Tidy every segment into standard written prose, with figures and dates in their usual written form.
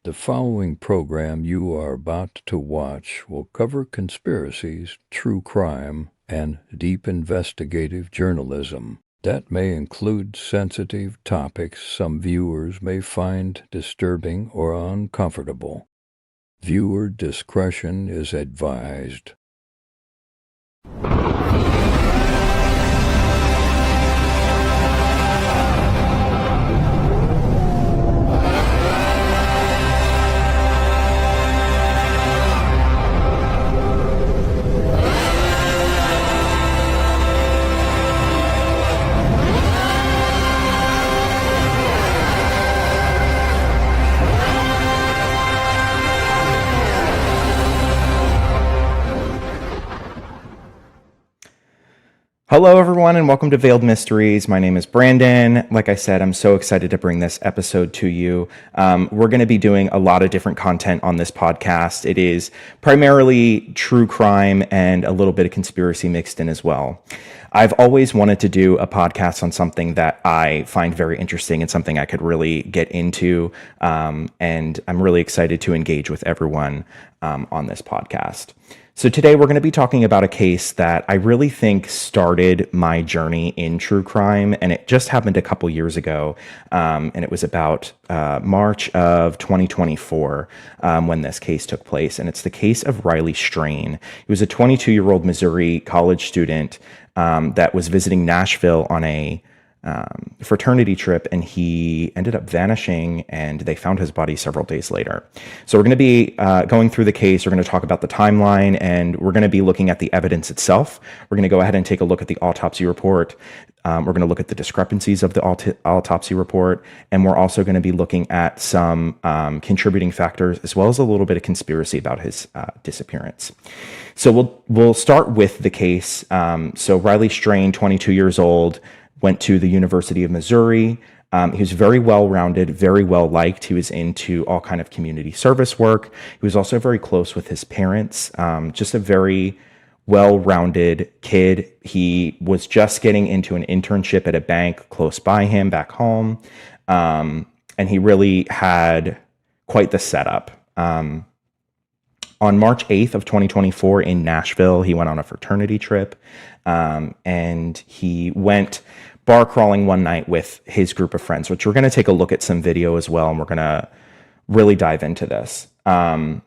The following program you are about to watch will cover conspiracies, true crime, and deep investigative journalism. That may include sensitive topics some viewers may find disturbing or uncomfortable. Viewer discretion is advised. Hello, everyone, and welcome to Veiled Mysteries. My name is Brandon. Like I said, I'm so excited to bring this episode to you. We're going to be doing a lot of different content on this podcast. It is primarily true crime and a little bit of conspiracy mixed in as well. I've always wanted to do a podcast on something that I find very interesting and something I could really get into, and I'm really excited to engage with everyone on this podcast. So today we're going to be talking about a case that I really think started my journey in true crime, and it just happened a couple years ago, and it was about March of 2024 when this case took place, and it's the case of Riley Strain. He was a 22-year-old Missouri college student that was visiting Nashville on a fraternity trip, and he ended up vanishing, and they found his body several days later. So we're going to be going through the case. We're going to talk about the timeline, and we're going to be looking at the evidence itself. We're going to go ahead and take a look at the autopsy report. We're going to look at the discrepancies of the autopsy report, and we're also going to be looking at some contributing factors, as well as a little bit of conspiracy about his disappearance. So we'll start with the case. So Riley Strain, 22 years old, went to the University of Missouri. He was very well-rounded, very well-liked. He was into all kind of community service work. He was also very close with his parents, just a very well-rounded kid. He was just getting into an internship at a bank close by him back home, and he really had quite the setup. On March 8th of 2024 in Nashville, he went on a fraternity trip, and he went bar crawling one night with his group of friends, which we're going to take a look at some video as well, and we're going to really dive into this. While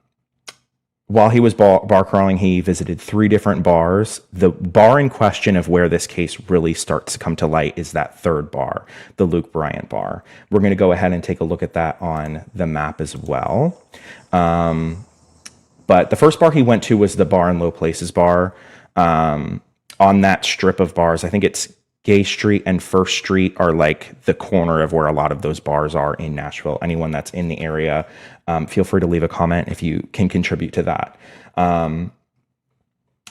he was bar crawling, he visited 3 different bars. The bar in question of where this case really starts to come to light is that third bar, the Luke Bryant bar. We're going to go ahead and take a look at that on the map as well. But the first bar he went to was the Bar in Low Places bar. On that strip of bars, I think it's Gay Street and First Street are like the corner of where a lot of those bars are in Nashville. Anyone that's in the area, feel free to leave a comment if you can contribute to that.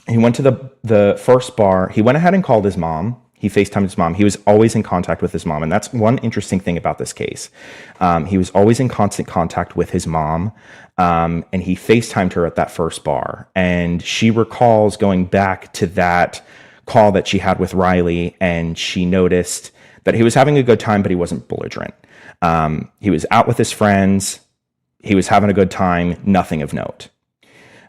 He went to the first bar. He went ahead and called his mom. He FaceTimed his mom. He was always in contact with his mom, and that's one interesting thing about this case. He was always in constant contact with his mom, and he FaceTimed her at that first bar. And she recalls going back to that call that she had with Riley, and she noticed that he was having a good time, but he wasn't belligerent. He was out with his friends. He was having a good time, nothing of note.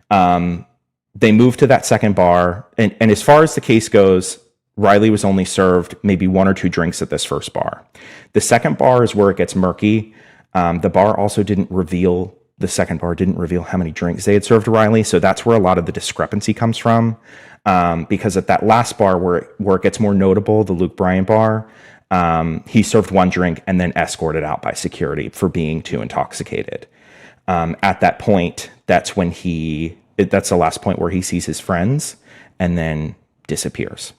They moved to that second bar, and as far as the case goes, Riley was only served maybe 1 or 2 drinks at this first bar. The second bar is where it gets murky. The second bar didn't reveal how many drinks they had served to Riley, so that's where a lot of the discrepancy comes from. Because at that last bar where it gets more notable, the Luke Bryant bar, he served 1 drink and then escorted out by security for being too intoxicated. At that point, that's the last point where he sees his friends and then disappears.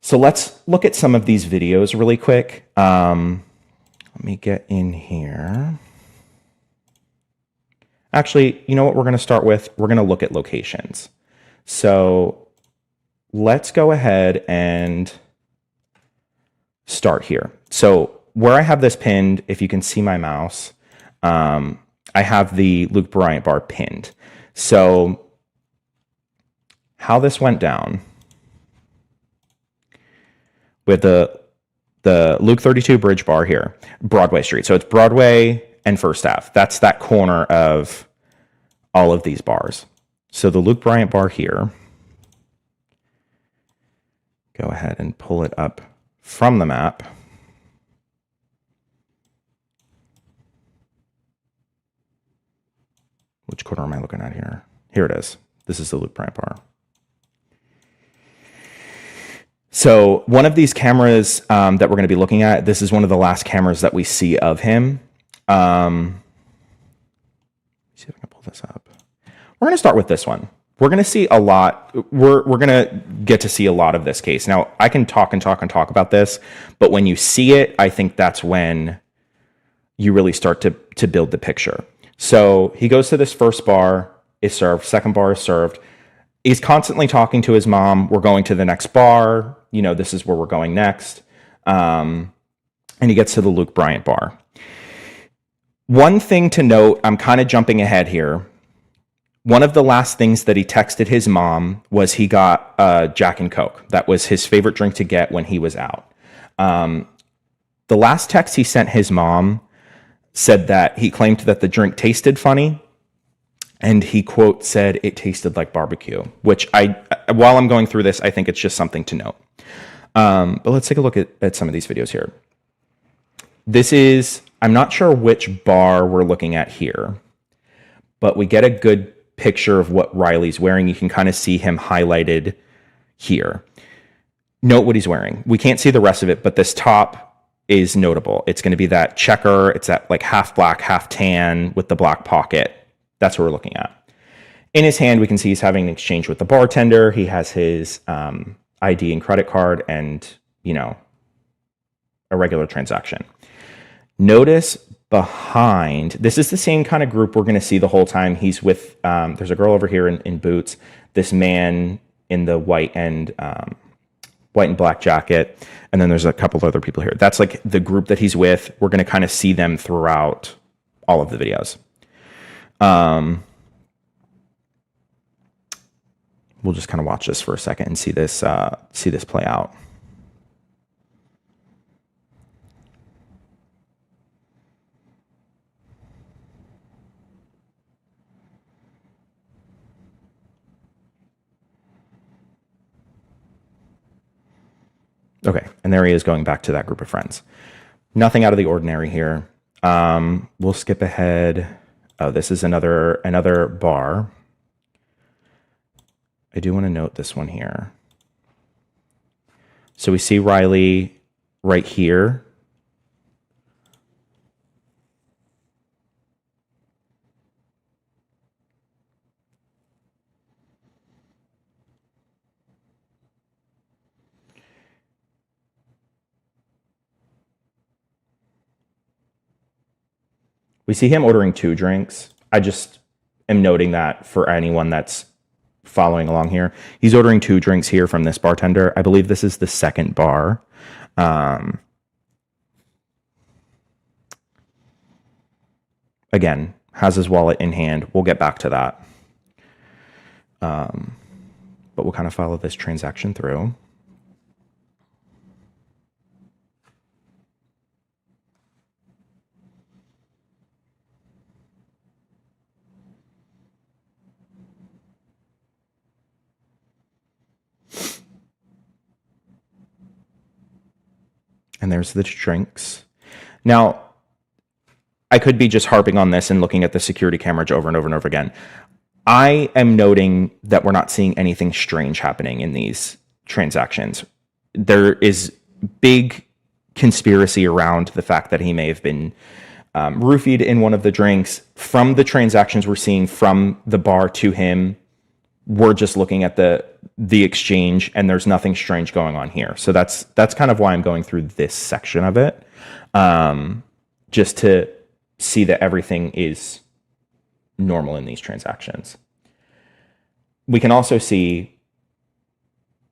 So let's look at some of these videos really quick. Let me get in here. Actually, you know what we're going to start with? We're going to look at locations. So let's go ahead and start here. So where I have this pinned, if you can see my mouse, I have the Luke Bryant bar pinned. So how this went down with the Luke 32 Bridge bar here, Broadway Street. So it's Broadway and First Ave. That's that corner of all of these bars. So the Luke Bryant bar here, go ahead and pull it up from the map. Which corner am I looking at here? Here it is. This is the Luke Bryant bar. So one of these cameras that we're going to be looking at, this is one of the last cameras that we see of him. Let's see if I can pull this up. We're going to start with this one. We're going to see a lot. We're going to get to see a lot of this case. Now, I can talk about this, but when you see it, I think that's when you really start to build the picture. So he goes to this first bar, is served. Second bar is served. He's constantly talking to his mom. We're going to the next bar. You know, this is where we're going next. And he gets to the Luke Bryant bar. One thing to note, I'm kind of jumping ahead here. One of the last things that he texted his mom was he got Jack and Coke. That was his favorite drink to get when he was out. The last text he sent his mom said that he claimed that the drink tasted funny. And he, quote, said it tasted like barbecue, which while I'm going through this, I think it's just something to note. But let's take a look at some of these videos here. This is, I'm not sure which bar we're looking at here, but we get a good picture of what Riley's wearing. You can kind of see him highlighted here. Note what he's wearing. We can't see the rest of it, but this top is notable. It's going to be that checker. It's that like half black, half tan with the black pocket. That's what we're looking at. In his hand, we can see he's having an exchange with the bartender. He has his ID and credit card and, you know, a regular transaction. Notice behind, this is the same kind of group we're going to see the whole time. He's with, there's a girl over here in boots, this man in the white and black jacket, and then there's a couple of other people here. That's like the group that he's with. We're going to kind of see them throughout all of the videos. We'll just kind of watch this for a second and see this play out. Okay, and there he is going back to that group of friends. Nothing out of the ordinary here. We'll skip ahead. Oh, this is another bar. I do want to note this one here. So we see Riley right here. We see him ordering 2 drinks. I just am noting that for anyone that's following along here. He's ordering 2 drinks here from this bartender. I believe this is the second bar. Again, has his wallet in hand. We'll get back to that. But we'll kind of follow this transaction through. And there's the drinks. Now, I could be just harping on this and looking at the security cameras over and over and over again. I am noting that we're not seeing anything strange happening in these transactions. There is big conspiracy around the fact that he may have been roofied in one of the drinks. From the transactions we're seeing from the bar to him, we're just looking at the exchange, and there's nothing strange going on here. So that's kind of why I'm going through this section of it, just to see that everything is normal in these transactions. We can also see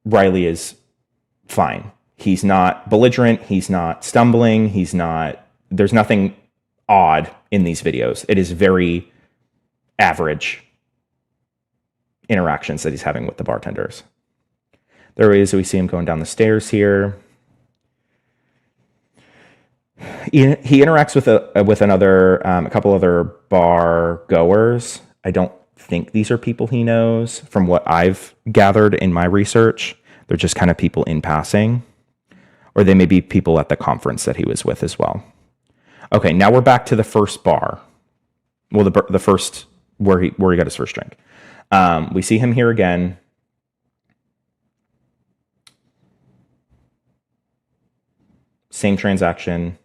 Riley is fine. He's not belligerent. He's not stumbling. There's nothing odd in these videos. It is very average interactions that he's having with the bartenders. There he is. We see him going down the stairs here. He interacts with a couple other bar goers. I don't think these are people he knows from what I've gathered in my research. They're just kind of people in passing, or they may be people at the conference that he was with as well. Okay, now we're back to the first bar. Well, the first where he got his first drink. We see him here again. Same transaction.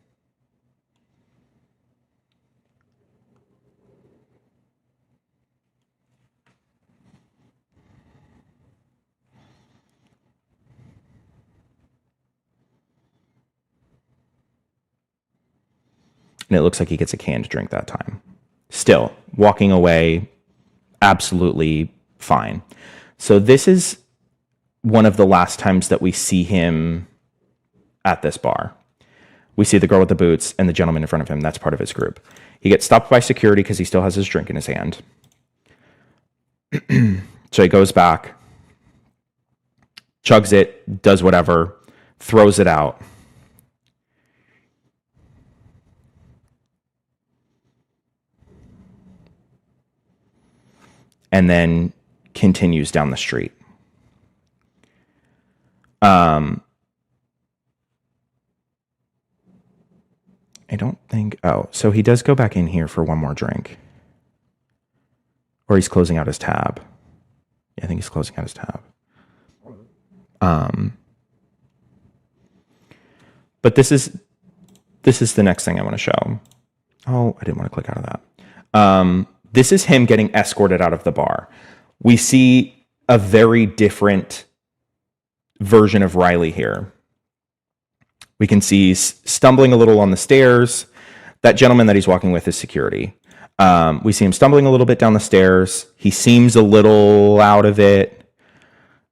And it looks like he gets a canned drink that time. Still, walking away, absolutely fine. So this is one of the last times that we see him at this bar. We see the girl with the boots and the gentleman in front of him. That's part of his group. He gets stopped by security because he still has his drink in his hand. So he goes back, chugs it, does whatever, throws it out. And then continues down the street. I don't think... Oh, so he does go back in here for one more drink. Or he's closing out his tab. Yeah, I think he's closing out his tab. But this is the next thing I want to show. Oh, I didn't want to click out of that. This is him getting escorted out of the bar. We see a very different version of Riley here. We can see he's stumbling a little on the stairs. That gentleman that he's walking with is security. We see him stumbling a little bit down the stairs. He seems a little out of it.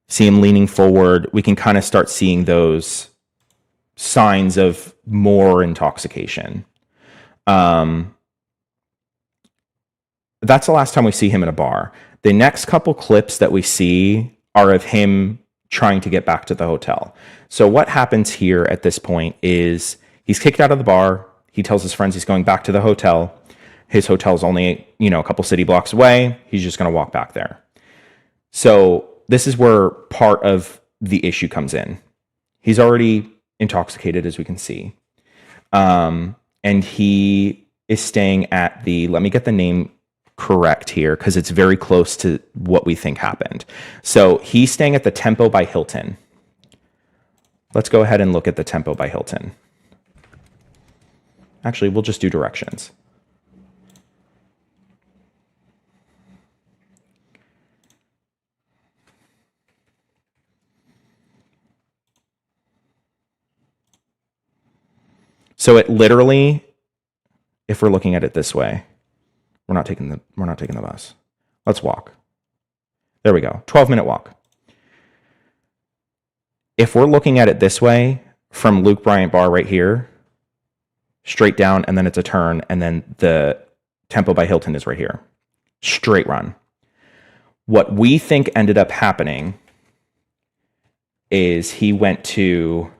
See him leaning forward. We can kind of start seeing those signs of more intoxication. That's the last time we see him in a bar. The next couple clips that we see are of him trying to get back to the hotel. So what happens here at this point is he's kicked out of the bar. He tells his friends he's going back to the hotel. His hotel's only, a couple city blocks away. He's just going to walk back there. So this is where part of the issue comes in. He's already intoxicated, as we can see. And he is staying at the, let me get the name correct here because it's very close to what we think happened. So he's staying at the Tempo by Hilton. Let's go ahead and look at the Tempo by Hilton. Actually, we'll just do directions. So it literally, if we're looking at it this way, we're not taking the bus. Let's walk. There we go. 12-minute walk. If we're looking at it this way, from Luke Bryant Bar right here, straight down, and then it's a turn, and then the Tempo by Hilton is right here. Straight run. What we think ended up happening is he went to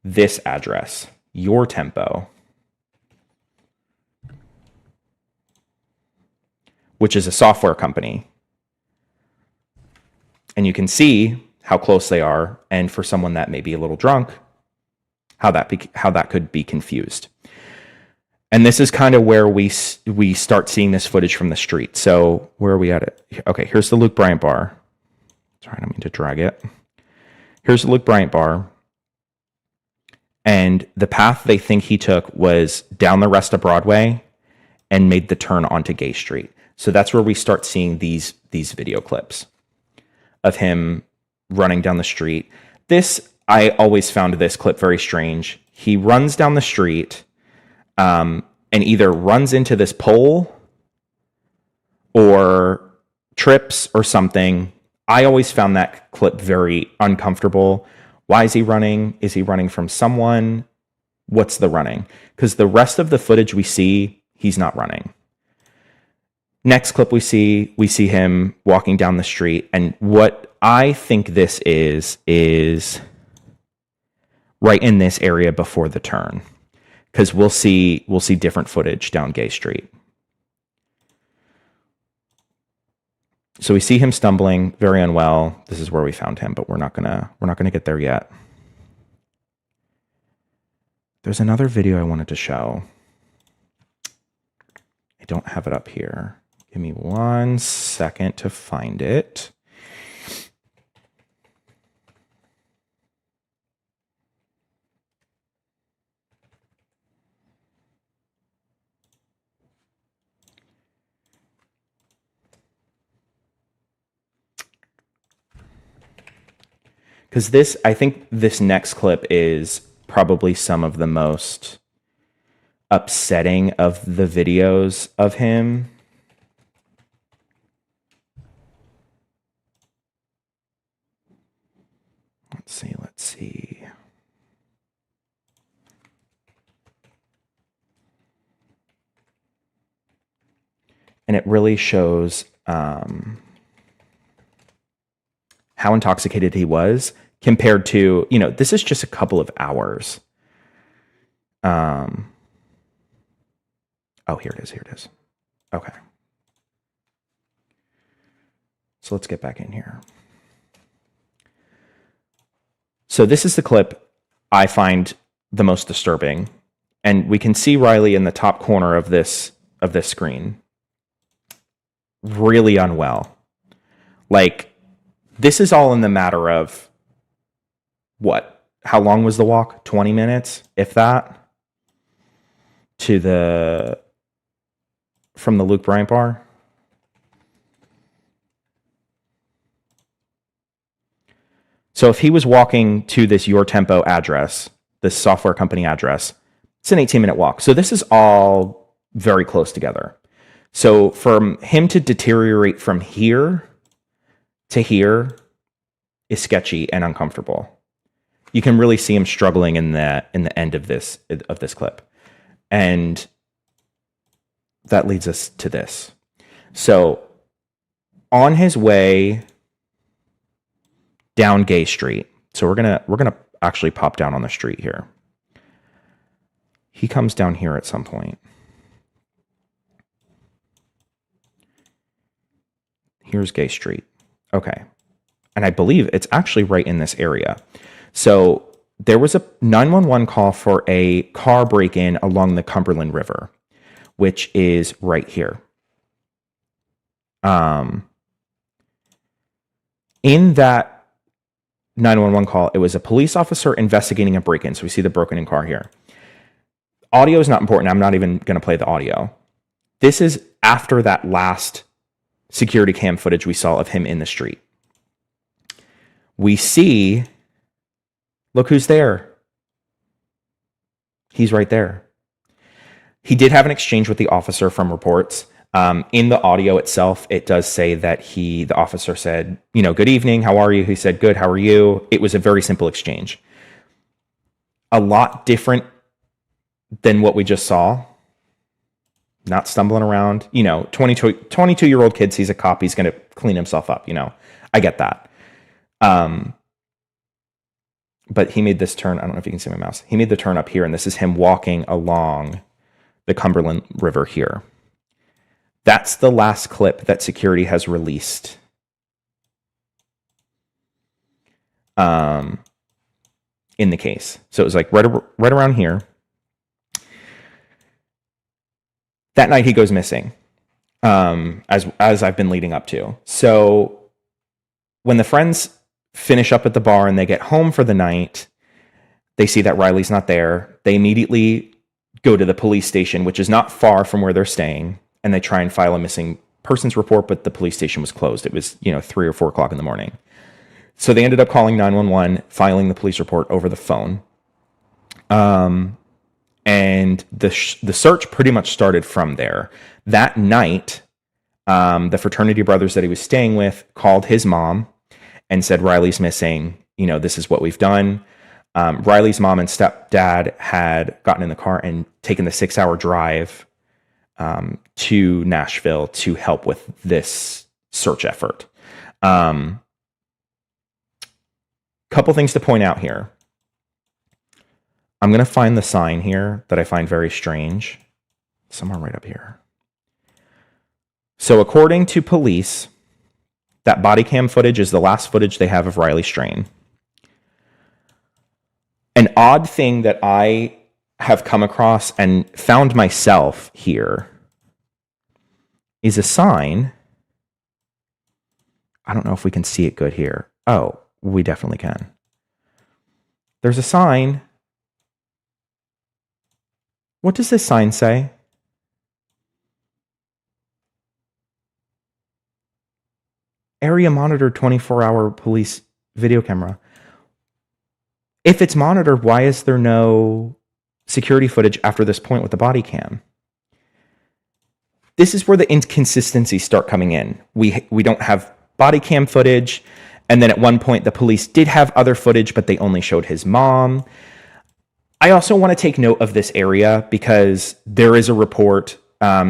this address, Your Tempo, which is a software company. And you can see how close they are, and for someone that may be a little drunk, how that could be confused. And this is kind of where we start seeing this footage from the street. So where are we at it? Okay, here's the Luke Bryant Bar. Sorry, I don't mean to drag it. Here's the Luke Bryant Bar. And the path they think he took was down the rest of Broadway and made the turn onto Gay Street. So that's where we start seeing these video clips of him running down the street. I always found this clip very strange. He runs down the street and either runs into this pole or trips or something. I always found that clip very uncomfortable. Why is he running? Is he running from someone? What's the running? Because the rest of the footage we see, he's not running. Next clip we see him walking down the street. And what I think this is right in this area before the turn, because we'll see different footage down Gay Street. So we see him stumbling, very unwell. This is where we found him, but we're not gonna get there yet. There's another video I wanted to show. I don't have it up here. Give me 1 second to find it. Because I think this next clip is probably some of the most upsetting of the videos of him. Let's see. And it really shows how intoxicated he was compared to, this is just a couple of hours. Oh, here it is. Okay. So let's get back in here. So this is the clip I find the most disturbing. And we can see Riley in the top corner of this screen. Really unwell. Like, this is all in the matter of what? How long was the walk? 20 minutes, if that, from the Luke Bryant bar. So if he was walking to this Your Tempo address, this software company address, it's an 18-minute walk. So this is all very close together. So for him to deteriorate from here to here is sketchy and uncomfortable. You can really see him struggling in the end of this clip. And that leads us to this. So on his way down Gay Street. So we're gonna actually pop down on the street here. He comes down here at some point. Here's Gay Street. Okay. And I believe it's actually right in this area. So there was a 911 call for a car break-in along the Cumberland River, which is right here. In that 911 call, it was a police officer investigating a break-in. So we see the broken-in car here. Audio is not important. I'm not even going to play the audio. This is after that last security cam footage we saw of him in the street. We see, look who's there. He's right there. He did have an exchange with the officer from reports. In the audio itself, it does say that the officer said, good evening, how are you? He said, good, how are you? It was a very simple exchange. A lot different than what we just saw. Not stumbling around. 22-year-old kid sees a cop, he's going to clean himself up. I get that. But he made this turn. I don't know if you can see my mouse. He made the turn up here, and this is him walking along the Cumberland River here. That's the last clip that security has released. In the case. So it was like right around here. That night he goes missing, as I've been leading up to. So when the friends finish up at the bar and they get home for the night, they see that Riley's not there. They immediately go to the police station, which is not far from where they're staying, and they try and file a missing persons report, but the police station was closed. It was 3 or 4 o'clock in the morning. So they ended up calling 911, filing the police report over the phone. And the search pretty much started from there. That night, the fraternity brothers that he was staying with called his mom and said, Riley's missing. This is what we've done. Riley's mom and stepdad had gotten in the car and taken the 6-hour drive to Nashville to help with this search effort. Couple things to point out here. I'm going to find the sign here that I find very strange. Somewhere right up here. So according to police, that body cam footage is the last footage they have of Riley Strain. An odd thing that I have come across and found myself here is a sign. I don't know if we can see it good here. Oh, we definitely can. There's a sign. What does this sign say? Area monitored 24-hour police video camera. If it's monitored, why is there no security footage after this point with the body cam? This is where the inconsistencies start coming in. We don't have body cam footage, and then at one point the police did have other footage, but they only showed his mom. I also want to take note of this area because there is a report.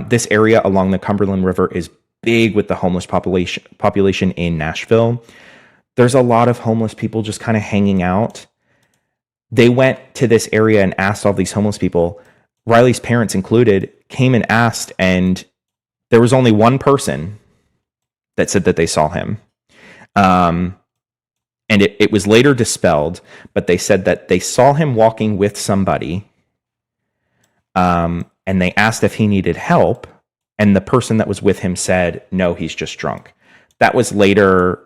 This area along the Cumberland River is big with the homeless population in Nashville. There's a lot of homeless people just kind of hanging out. They went to this area and asked all these homeless people, Riley's parents included, came and asked, and there was only one person that said that they saw him. And it was later dispelled, but they said that they saw him walking with somebody, and they asked if he needed help, and the person that was with him said, no, he's just drunk. That was later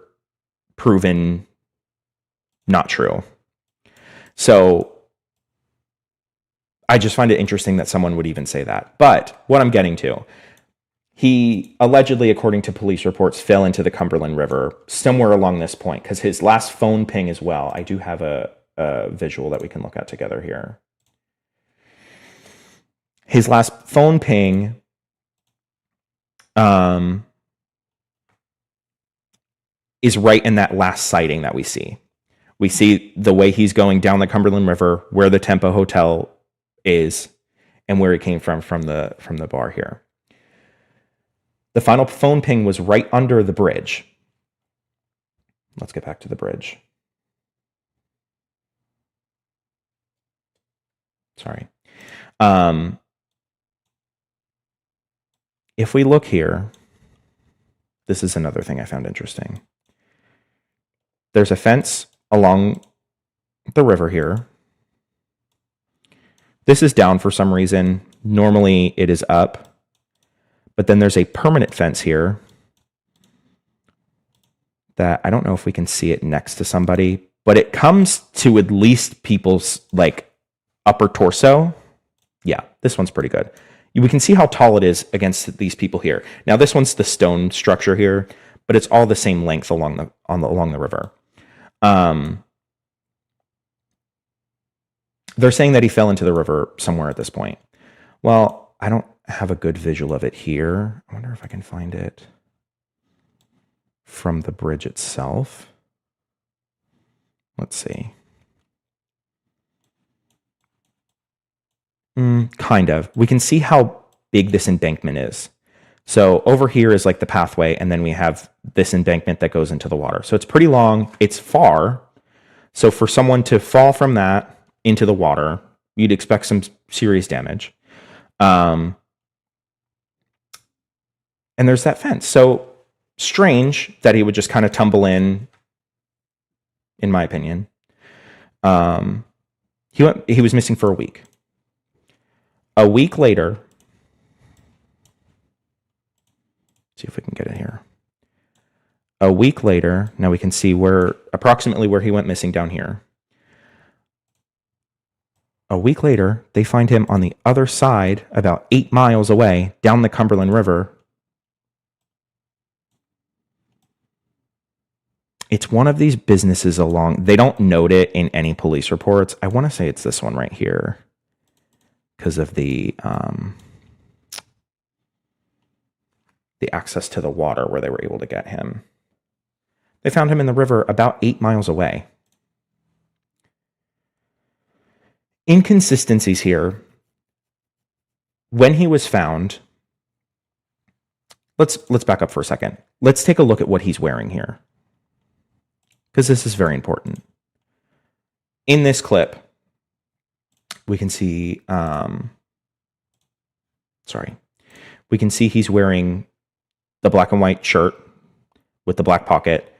proven not true. So I just find it interesting that someone would even say that. But what I'm getting to, he allegedly, according to police reports, fell into the Cumberland River somewhere along this point, because his last phone ping as well. I do have a visual that we can look at together here. His last phone ping is right in that last sighting that we see. We see the way he's going down the Cumberland River, where the Tempo Hotel is, and where he came from the bar here. The final phone ping was right under the bridge. Let's get back to the bridge. Sorry. If we look here, this is another thing I found interesting. There's a fence along the river here. This is down for some reason. Normally it is up. But then there's a permanent fence here that I don't know if we can see it next to somebody, but it comes to at least people's like upper torso. Yeah, this one's pretty good. We can see how tall it is against these people here. Now this one's the stone structure here, but it's all the same length along the river. They're saying that he fell into the river somewhere at this point. Well, I don't have a good visual of it here. I wonder if I can find it from the bridge itself. Let's see. Kind of. We can see how big this embankment is. So over here is like the pathway, and then we have this embankment that goes into the water. So it's pretty long. It's far. So for someone to fall from that into the water, you'd expect some serious damage. And there's that fence. So strange that he would just kind of tumble in my opinion. He was missing for a week. A week later, see if we can get it here. A week later, now we can see approximately where he went missing down here. A week later, they find him on the other side, about 8 miles away, down the Cumberland River. It's one of these businesses along, they don't note it in any police reports. I want to say it's this one right here, because of the access to the water where they were able to get him. They found him in the river about 8 miles away. Inconsistencies here. When he was found, let's back up for a second. Let's take a look at what he's wearing here, because this is very important. In this clip, We can see, we can see he's wearing the black and white shirt with the black pocket,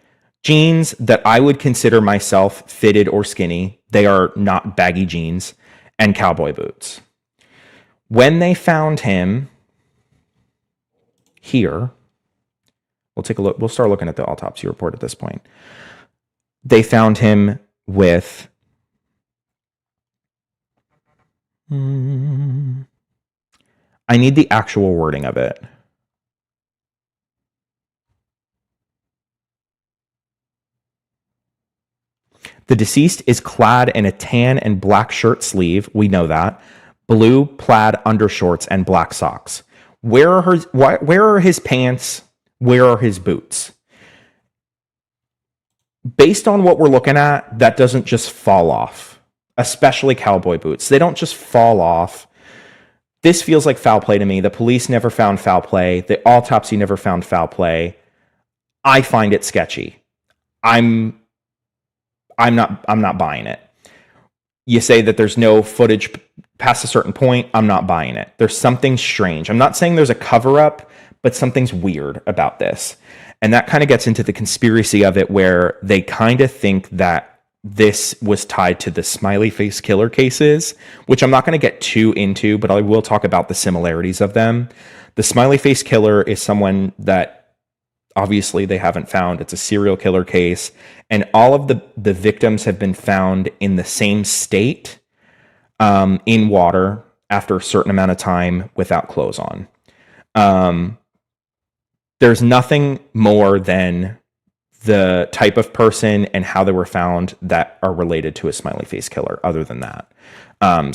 jeans that I would consider myself fitted or skinny. They are not baggy jeans, and cowboy boots. When they found him here, we'll take a look. We'll start looking at the autopsy report at this point. They found him with I need the actual wording of it. The deceased is clad in a tan and black shirt sleeve. We know that. Blue plaid undershorts and black socks. Where are his pants? Where are his boots? Based on what we're looking at, that doesn't just fall off, especially cowboy boots. They don't just fall off. This feels like foul play to me. The police never found foul play. The autopsy never found foul play. I find it sketchy. I'm not buying it. You say that there's no footage past a certain point. I'm not buying it. There's something strange. I'm not saying there's a cover up, but something's weird about this. And that kind of gets into the conspiracy of it, where they kind of think that this was tied to the smiley face killer cases, which I'm not going to get too into, but I will talk about the similarities of them. The smiley face killer is someone that obviously they haven't found. It's a serial killer case, and all of the victims have been found in the same state, in water after a certain amount of time without clothes on. There's nothing more than the type of person and how they were found that are related to a smiley face killer other than that.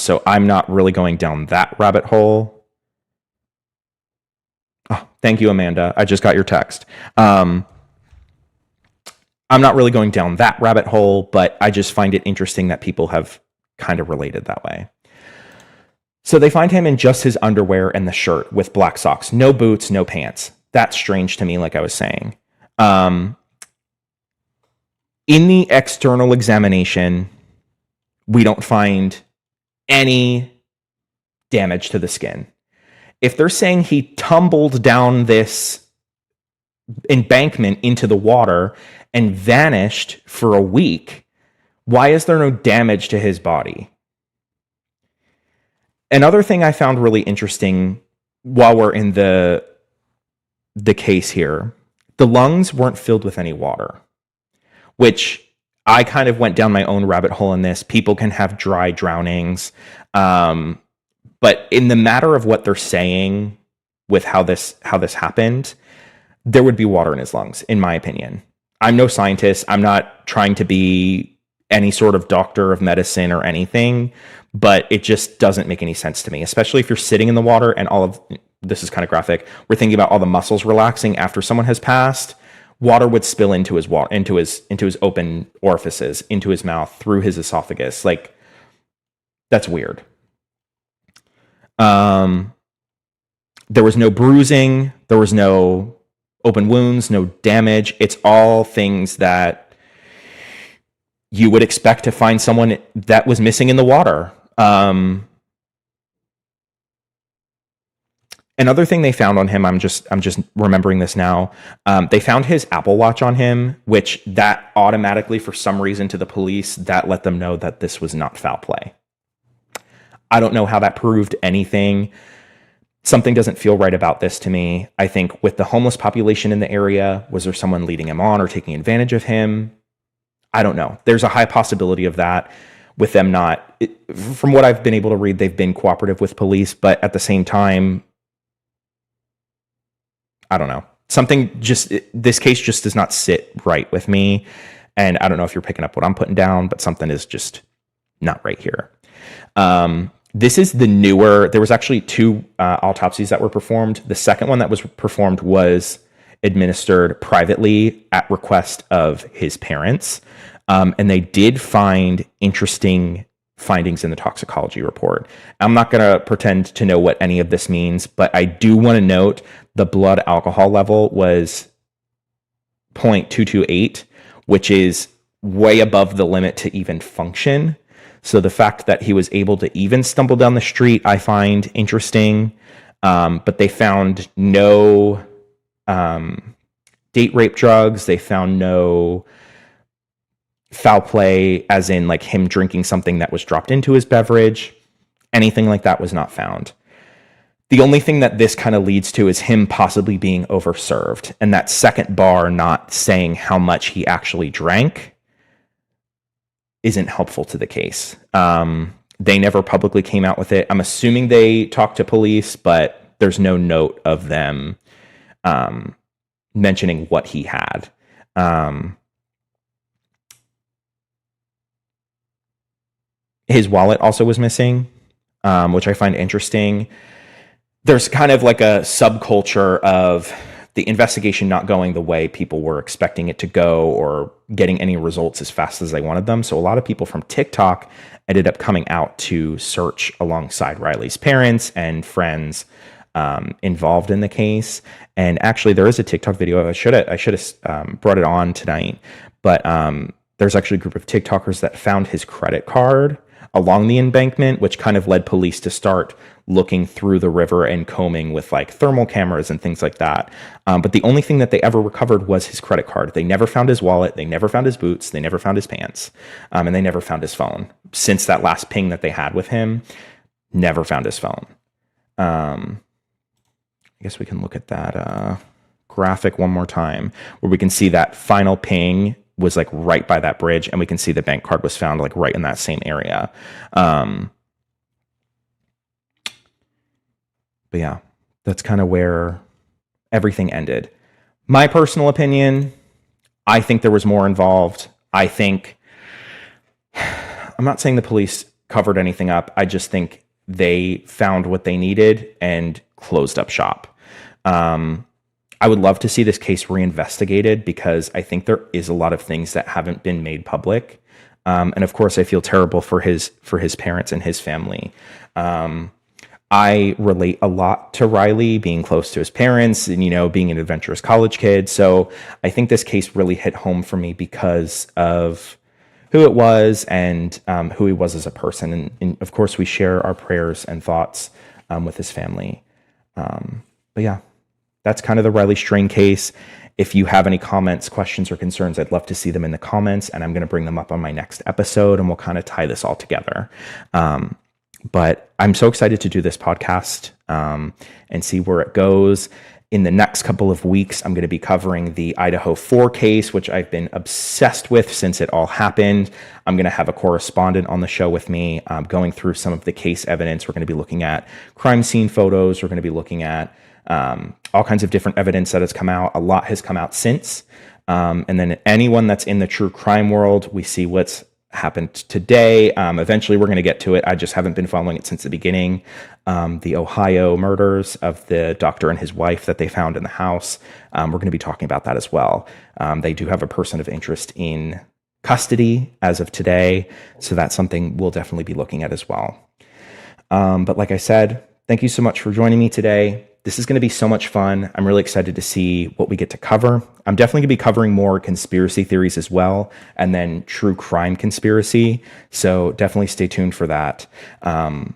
So I'm not really going down that rabbit hole. Oh, thank you, Amanda. I just got your text. I'm not really going down that rabbit hole, but I just find it interesting that people have kind of related that way. So they find him in just his underwear and the shirt with black socks, no boots, no pants. That's strange to me, like I was saying. In the external examination, we don't find any damage to the skin. If they're saying he tumbled down this embankment into the water and vanished for a week, why is there no damage to his body? Another thing I found really interesting while we're in the case here, the lungs weren't filled with any water, which I kind of went down my own rabbit hole in this. People can have dry drownings. But in the matter of what they're saying with how this happened, there would be water in his lungs, in my opinion. I'm no scientist. I'm not trying to be any sort of doctor of medicine or anything, but it just doesn't make any sense to me, especially if you're sitting in the water and all of this is kind of graphic. We're thinking about all the muscles relaxing after someone has passed. Water would spill into his open orifices, into his mouth, through his esophagus. Like, that's weird. There was no bruising. There was no open wounds, no damage. It's all things that you would expect to find someone that was missing in the water. Another thing they found on him, I'm just remembering this now. They found his Apple Watch on him, which that automatically, for some reason, to the police, that let them know that this was not foul play. I don't know how that proved anything. Something doesn't feel right about this to me. I think with the homeless population in the area, was there someone leading him on or taking advantage of him? I don't know. There's a high possibility of that. With them not, from what I've been able to read, they've been cooperative with police, but at the same time, I don't know. This case just does not sit right with me. And I don't know if you're picking up what I'm putting down, but something is just not right here. This is the newer, there was actually two autopsies that were performed. The second one that was performed was administered privately at request of his parents. And they did find interesting findings in the toxicology report. I'm not going to pretend to know what any of this means, but I do want to note the blood alcohol level was 0.228, which is way above the limit to even function. So the fact that he was able to even stumble down the street, I find interesting. But they found no date rape drugs. They found no foul play, as in like him drinking something that was dropped into his beverage. Anything like that was not found. The only thing that this kind of leads to is him possibly being overserved, and that second bar not saying how much he actually drank isn't helpful to the case. They never publicly came out with it. I'm assuming they talked to police, but there's no note of them mentioning what he had. His wallet also was missing, which I find interesting. There's kind of like a subculture of the investigation not going the way people were expecting it to go, or getting any results as fast as they wanted them. So a lot of people from TikTok ended up coming out to search alongside Riley's parents and friends involved in the case. And actually, there is a TikTok video. I should have brought it on tonight, but there's actually a group of TikTokers that found his credit card along the embankment, which kind of led police to start looking through the river and combing with like thermal cameras and things like that. But the only thing that they ever recovered was his credit card. They never found his wallet. They never found his boots. They never found his pants. And they never found his phone. Since that last ping that they had with him, never found his phone. I guess we can look at that graphic one more time, where we can see that final ping was like right by that bridge, and we can see the bank card was found like right in that same area. But yeah, that's kind of where everything ended. My personal opinion, I think there was more involved. I'm not saying the police covered anything up. I just think they found what they needed and closed up shop. I would love to see this case reinvestigated, because I think there is a lot of things that haven't been made public. And of course, I feel terrible for his parents and his family. I relate a lot to Riley, being close to his parents and, being an adventurous college kid. So I think this case really hit home for me because of who it was and who he was as a person. And of course, we share our prayers and thoughts with his family. But yeah, that's kind of the Riley Strain case. If you have any comments, questions, or concerns, I'd love to see them in the comments, and I'm going to bring them up on my next episode, and we'll kind of tie this all together. But I'm so excited to do this podcast and see where it goes. In the next couple of weeks, I'm going to be covering the Idaho 4 case, which I've been obsessed with since it all happened. I'm going to have a correspondent on the show with me going through some of the case evidence. We're going to be looking at crime scene photos. We're going to be looking at all kinds of different evidence that has come out. A lot has come out since. And then anyone that's in the true crime world, we see what's happened today. Eventually, we're going to get to it. I just haven't been following it since the beginning. The Ohio murders of the doctor and his wife that they found in the house. We're going to be talking about that as well. They do have a person of interest in custody as of today. So that's something we'll definitely be looking at as well. But like I said, thank you so much for joining me today. This is going to be so much fun. I'm really excited to see what we get to cover. I'm definitely going to be covering more conspiracy theories as well, and then true crime conspiracy. So definitely stay tuned for that. But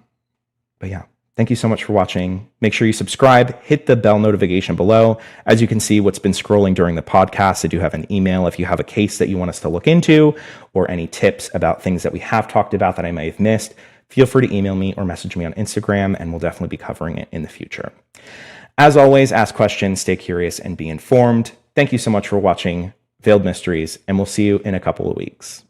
yeah, thank you so much for watching. Make sure you subscribe, hit the bell notification below. As you can see, what's been scrolling during the podcast, I do have an email if you have a case that you want us to look into, or any tips about things that we have talked about that I may have missed. Feel free to email me or message me on Instagram, and we'll definitely be covering it in the future. As always, ask questions, stay curious, and be informed. Thank you so much for watching Veiled Mysteries, and we'll see you in a couple of weeks.